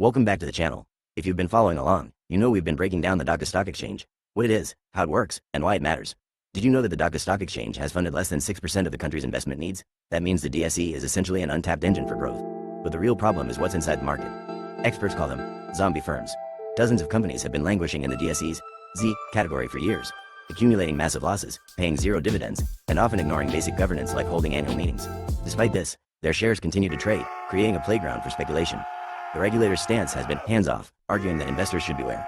Welcome back to the channel. If you've been following along, you know we've been breaking down the Dhaka Stock Exchange, what it is, how it works, and why it matters. Did you know that the Dhaka Stock Exchange has funded less than 6% of the country's investment needs? That means the DSE is essentially an untapped engine for growth. But the real problem is what's inside the market. Experts call them zombie firms. Dozens of companies have been languishing in the DSE's Z category for years, accumulating massive losses, paying zero dividends, and often ignoring basic governance like holding annual meetings. Despite this, their shares continue to trade, creating a playground for speculation. The regulator's stance has been hands-off, arguing that investors should beware.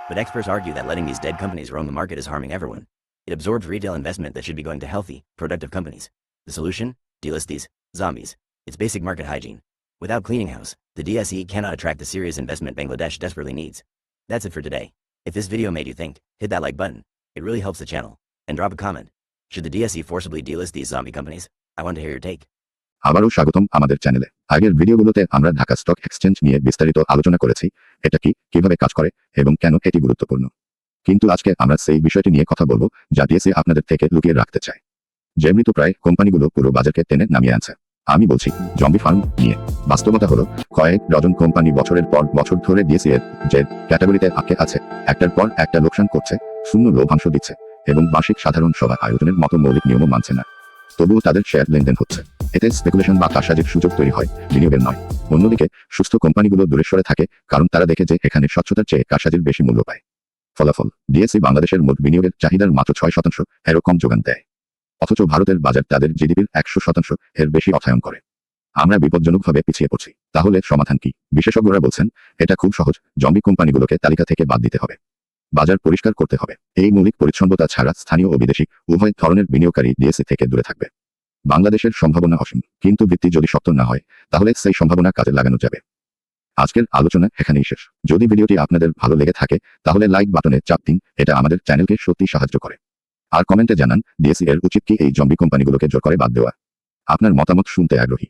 But experts argue that letting these dead companies roam the market is harming everyone. It absorbs retail investment that should be going to healthy, productive companies. The solution? Delist these zombies. It's basic market hygiene. Without cleaning house, the DSE cannot attract the serious investment Bangladesh desperately needs. That's it for today. If this video made you think, hit that like button. It really helps the channel. And drop a comment. Should the DSE forcibly delist these zombie companies? I want to hear your take. আবারও স্বাগতম আমাদের চ্যানেলে। আগের ভিডিওগুলোতে আমরা Dhaka stock exchange নিয়ে বিস্তারিত আলোচনা করেছি, এটা কি, কিভাবে কাজ করে এবং কেন এটি গুরুত্বপূর্ণ। কিন্তু আজকে আমরা সেই বিষয়টি নিয়ে কথা বলবো যা ডিএসই আপনাদের থেকে লুকিয়ে রাখতে চায়। যে মৃতপ্রায় কোম্পানিগুলো পুরো বাজারকে টেনে নামিয়ে আনছে। আমি বলছি জম্বি ফার্ম নিয়ে। বাস্তবতা হলো কয়েক ডজন কোম্পানি বছরের পর বছর ধরে ডিএসই এর যে ক্যাটাগরিতে আটকে আছে, একটার পর একটা লোকসান করছে, শূন্য লভ্যাংশ দিচ্ছে এবং বার্ষিক সাধারণ সভা আয়োজনের মতো মৌলিক নিয়মও মানছে না। তবুও তাদের শেয়ার লেনদেন হচ্ছে। এতে স্পেকুলেশন বা কারসাজির সুযোগ তৈরি হয়, বিনিয়োগের নয়। অন্যদিকে সুস্থ কোম্পানিগুলো দূরে সরে থাকে, কারণ তারা দেখে যে এখানে স্বচ্ছতার চেয়ে কারসাজির বেশি মূল্য পায়। ফলাফল, ডিএসই বাংলাদেশের মোট বিনিয়োগের চাহিদার মাত্র 6% এরও কম যোগান দেয়। অথচ ভারতের বাজার তাদের জিডিপির 100% এর বেশি অর্থায়ন করে। আমরা বিপজ্জনকভাবে পিছিয়ে পড়ছি। তাহলে সমাধান কি? বিশেষজ্ঞরা বলছেন এটা খুব সহজ, জম্বি কোম্পানিগুলোকে তালিকা থেকে বাদ দিতে হবে। বাজার পরিষ্কার করতে হবে। এই মৌলিক পরিচ্ছন্নতা ছাড়া স্থানীয় ও বিদেশি উভয় ধরনের বিনিয়োগকারী ডিএসই থেকে দূরে থাকবে। বাংলাদেশের সম্ভাবনা অসীম, কিন্তু ভিত্তি যদি শক্ত না হয়, তাহলে সেই সম্ভাবনা কাজে লাগানো যাবে। আজকের আলোচনা এখানেই শেষ। যদি ভিডিওটি আপনাদের ভালো লেগে থাকে, তাহলে লাইক বাটনে চাপ দিন, এটা আমাদের চ্যানেলকে সত্যি সাহায্য করে। আর কমেন্টে জানান ডিএসই এর উচিত কি এই জম্বি কোম্পানিগুলোকে জোর করে বাদ দেওয়া। আপনার মতামত শুনতে আগ্রহী।